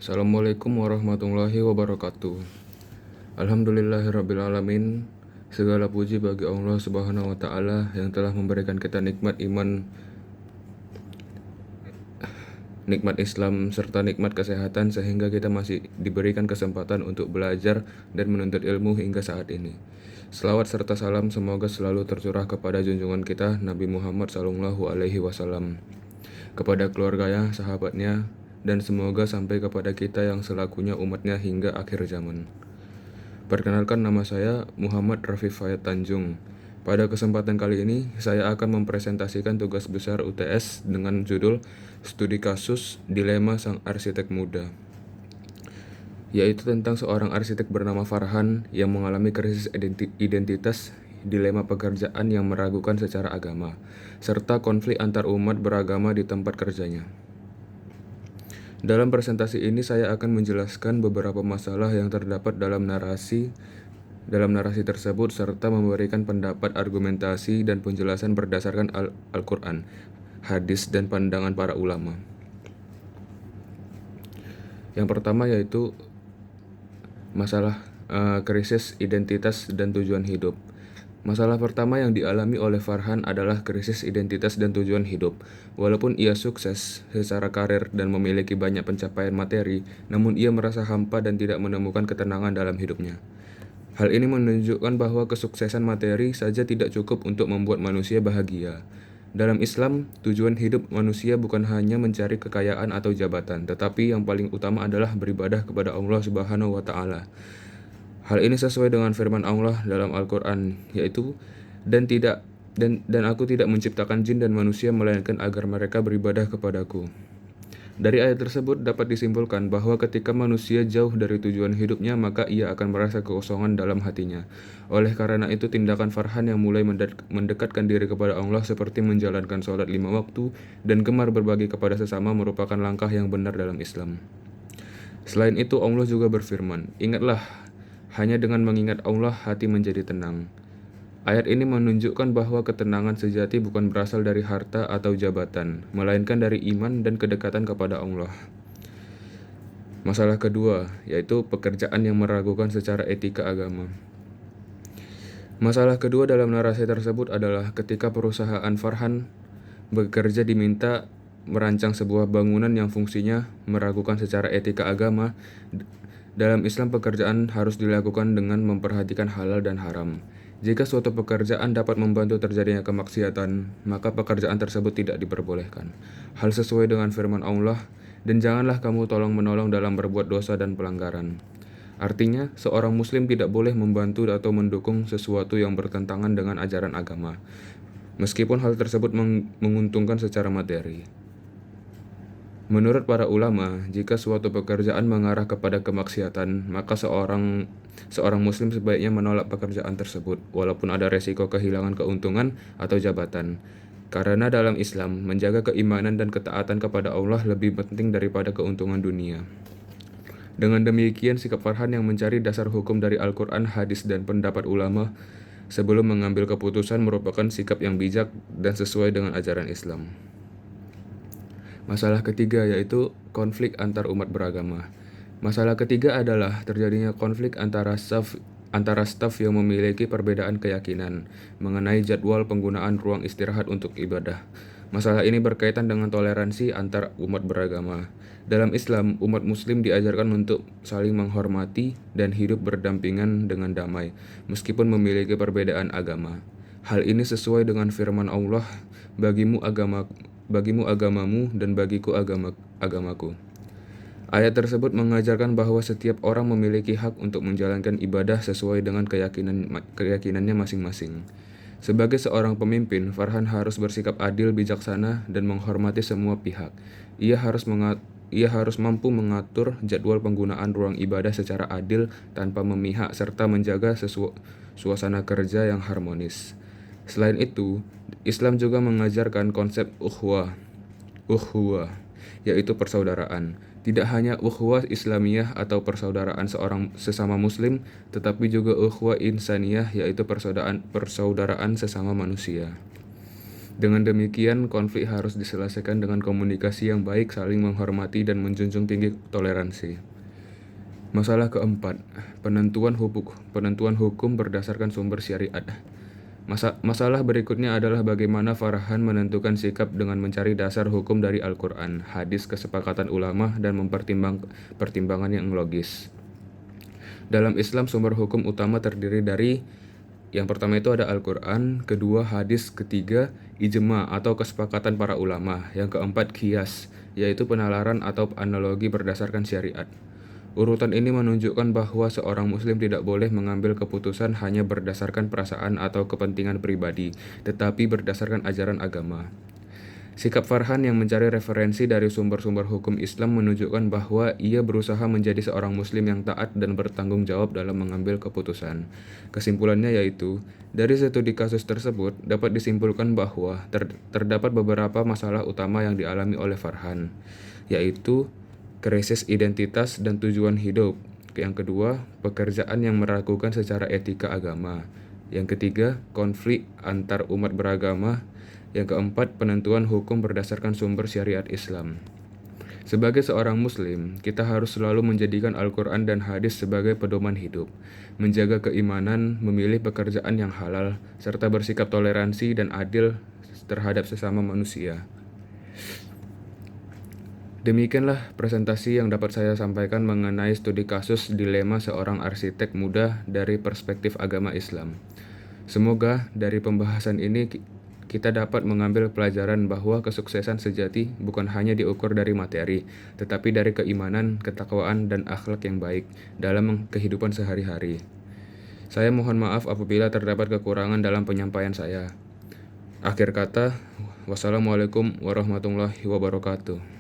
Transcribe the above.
Assalamualaikum warahmatullahi wabarakatuh. Alhamdulillahirrabbilalamin. Segala puji bagi Allah Subhanahu wa Ta'ala yang telah memberikan kita nikmat iman, nikmat Islam, serta nikmat kesehatan sehingga kita masih diberikan kesempatan untuk belajar dan menuntut ilmu hingga saat ini. Selawat serta salam semoga selalu tercurah kepada junjungan kita Nabi Muhammad SAW, kepada keluarganya, sahabatnya, dan semoga sampai kepada kita yang selakunya umatnya hingga akhir zaman. Perkenalkan, nama saya Muhammad Rafif Fayat Tanjung. Pada kesempatan kali ini, saya akan mempresentasikan tugas besar UTS dengan judul Studi Kasus Dilema Sang Arsitek Muda, yaitu tentang seorang arsitek bernama Farhan yang mengalami krisis identitas, dilema pekerjaan yang meragukan secara agama, serta konflik antar umat beragama di tempat kerjanya. Dalam presentasi ini saya akan menjelaskan beberapa masalah yang terdapat dalam narasi tersebut serta memberikan pendapat, argumentasi, dan penjelasan berdasarkan Al-Quran, hadis, dan pandangan para ulama. Yang pertama yaitu masalah krisis identitas dan tujuan hidup. Masalah pertama yang dialami oleh Farhan adalah krisis identitas dan tujuan hidup. Walaupun ia sukses secara karir dan memiliki banyak pencapaian materi, namun ia merasa hampa dan tidak menemukan ketenangan dalam hidupnya. Hal ini menunjukkan bahwa kesuksesan materi saja tidak cukup untuk membuat manusia bahagia. Dalam Islam, tujuan hidup manusia bukan hanya mencari kekayaan atau jabatan, tetapi yang paling utama adalah beribadah kepada Allah Subhanahu wa Ta'ala. Hal ini sesuai dengan firman Allah dalam Al-Quran, yaitu dan aku tidak menciptakan jin dan manusia melainkan agar mereka beribadah kepadaku. Dari ayat tersebut dapat disimpulkan bahwa ketika manusia jauh dari tujuan hidupnya, maka ia akan merasa kekosongan dalam hatinya. Oleh karena itu, tindakan Farhan yang mulai mendekatkan diri kepada Allah seperti menjalankan sholat 5 waktu dan gemar berbagi kepada sesama merupakan langkah yang benar dalam Islam. Selain itu, Allah juga berfirman, "Ingatlah, hanya dengan mengingat Allah hati menjadi tenang." Ayat ini menunjukkan bahwa ketenangan sejati bukan berasal dari harta atau jabatan, melainkan dari iman dan kedekatan kepada Allah. Masalah kedua, yaitu pekerjaan yang meragukan secara etika agama. Masalah kedua dalam narasi tersebut adalah ketika perusahaan Farhan bekerja diminta merancang sebuah bangunan yang fungsinya meragukan secara etika agama. Dalam Islam, pekerjaan harus dilakukan dengan memperhatikan halal dan haram. Jika suatu pekerjaan dapat membantu terjadinya kemaksiatan, maka pekerjaan tersebut tidak diperbolehkan. Hal sesuai dengan firman Allah, "Dan janganlah kamu tolong-menolong dalam berbuat dosa dan pelanggaran." Artinya, seorang muslim tidak boleh membantu atau mendukung sesuatu yang bertentangan dengan ajaran agama, meskipun hal tersebut menguntungkan secara materi. Menurut para ulama, jika suatu pekerjaan mengarah kepada kemaksiatan, maka seorang muslim sebaiknya menolak pekerjaan tersebut, walaupun ada resiko kehilangan keuntungan atau jabatan. Karena dalam Islam, menjaga keimanan dan ketaatan kepada Allah lebih penting daripada keuntungan dunia. Dengan demikian, sikap Farhan yang mencari dasar hukum dari Al-Quran, hadis, dan pendapat ulama sebelum mengambil keputusan merupakan sikap yang bijak dan sesuai dengan ajaran Islam. Masalah ketiga yaitu konflik antar umat beragama. Masalah ketiga adalah terjadinya konflik antara staf yang memiliki perbedaan keyakinan mengenai jadwal penggunaan ruang istirahat untuk ibadah. Masalah ini berkaitan dengan toleransi antar umat beragama. Dalam Islam, umat muslim diajarkan untuk saling menghormati dan hidup berdampingan dengan damai, meskipun memiliki perbedaan agama. Hal ini sesuai dengan firman Allah, bagimu agamamu dan bagiku agamaku. Ayat tersebut mengajarkan bahwa setiap orang memiliki hak untuk menjalankan ibadah sesuai dengan keyakinannya masing-masing. Sebagai seorang pemimpin, Farhan harus bersikap adil, bijaksana, dan menghormati semua pihak. Ia harus mampu mengatur jadwal penggunaan ruang ibadah secara adil tanpa memihak serta menjaga suasana kerja yang harmonis. Selain itu, Islam juga mengajarkan konsep ukhuwah, yaitu persaudaraan. Tidak hanya ukhuwah Islamiyah atau persaudaraan seorang sesama muslim, tetapi juga ukhuwah insaniyah, yaitu persaudaraan sesama manusia. Dengan demikian, konflik harus diselesaikan dengan komunikasi yang baik, saling menghormati, dan menjunjung tinggi toleransi. Masalah keempat, penentuan hukum berdasarkan sumber syariat. Masalah berikutnya adalah bagaimana Farhan menentukan sikap dengan mencari dasar hukum dari Al-Quran, hadis, kesepakatan ulama, dan pertimbangan yang logis. Dalam Islam, sumber hukum utama terdiri dari yang pertama itu ada Al-Quran, kedua hadis, ketiga ijma atau kesepakatan para ulama, yang keempat qiyas, yaitu penalaran atau analogi berdasarkan syariat. Urutan ini menunjukkan bahwa seorang muslim tidak boleh mengambil keputusan hanya berdasarkan perasaan atau kepentingan pribadi, tetapi berdasarkan ajaran agama. Sikap Farhan yang mencari referensi dari sumber-sumber hukum Islam menunjukkan bahwa ia berusaha menjadi seorang muslim yang taat dan bertanggung jawab dalam mengambil keputusan. Kesimpulannya yaitu, dari studi kasus tersebut dapat disimpulkan bahwa terdapat beberapa masalah utama yang dialami oleh Farhan, yaitu krisis identitas dan tujuan hidup. Yang kedua, pekerjaan yang meragukan secara etika agama. Yang ketiga, konflik antar umat beragama. Yang keempat, penentuan hukum berdasarkan sumber syariat Islam. Sebagai seorang muslim, kita harus selalu menjadikan Al-Quran dan hadis sebagai pedoman hidup, menjaga keimanan, memilih pekerjaan yang halal, serta bersikap toleransi dan adil terhadap sesama manusia. Demikianlah presentasi yang dapat saya sampaikan mengenai studi kasus dilema seorang arsitek muda dari perspektif agama Islam. Semoga dari pembahasan ini kita dapat mengambil pelajaran bahwa kesuksesan sejati bukan hanya diukur dari materi, tetapi dari keimanan, ketakwaan, dan akhlak yang baik dalam kehidupan sehari-hari. Saya mohon maaf apabila terdapat kekurangan dalam penyampaian saya. Akhir kata, wassalamualaikum warahmatullahi wabarakatuh.